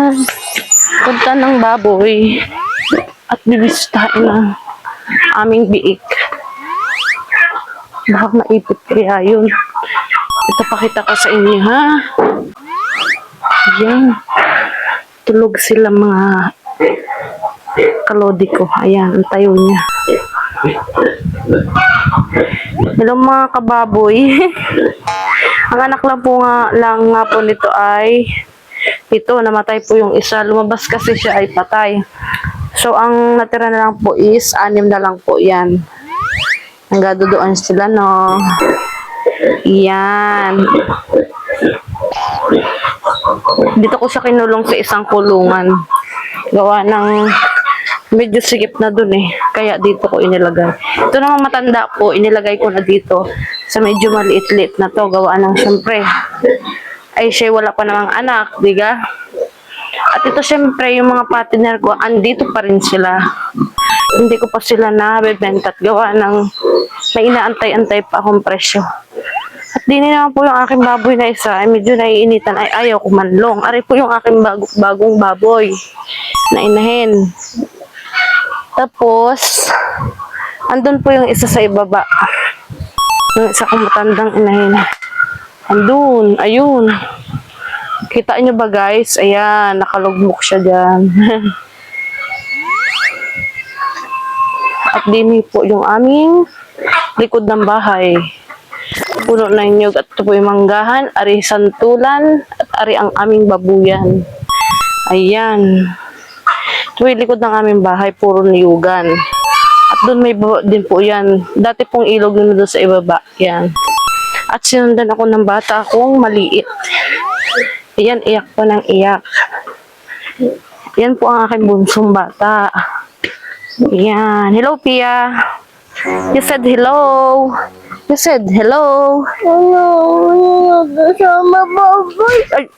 Ayan. Punta ng baboy. At bibistain ng aming biik. Baka maipit kaya yun. Ito pakita ko sa inyo, ha? Ayan. Tulog sila mga kalodi ko. Ayan, ang tayo niya. Hello mga kababoy. Ang anak lang po nito ay ito, namatay po yung isa. Lumabas kasi siya ay patay. So, ang natira na lang po is 6 na lang po yan. Nagaduduan sila, no? Yan. Dito ko siya kinulong sa isang kulungan. Gawa ng medyo sikip na dun eh. Kaya dito ko inilagay. Ito naman matanda po, inilagay ko na dito sa medyo maliit-liit na to. Gawa ng syempre. Ay siya wala pa namang anak, diga? At ito syempre yung mga partner ko, andito pa rin sila. Hindi ko pa sila nabebenta at gawa ng may inaantay-antay pa akong presyo. At di naman po yung aking baboy na isa ay medyo naiinitan ay ayaw kumanlong. Ari po yung aking bagong baboy na inahin. Tapos, andun po yung isa sa ibaba. Yung isa kong matandang inahin. Andun, ayun. Kita nyo ba guys? Ayan, nakalugmok siya dyan. At din po yung aming likod ng bahay. Puno na nyug at ito po yung manggahan, ari santulan, at ari ang aming babuyan. Ayan. Ito yung likod ng aming bahay, puro niyugan. At doon may baba din po yan. Dati pong ilog yun doon sa ibaba. Yan. At sinundan ako ng bata akong maliit. Ayan, iyak pa ng iyak. Yan po ang aking bunsong bata. Ayan. Hello, Pia. You said hello. You said hello. Hello. Sama baboy. Ay.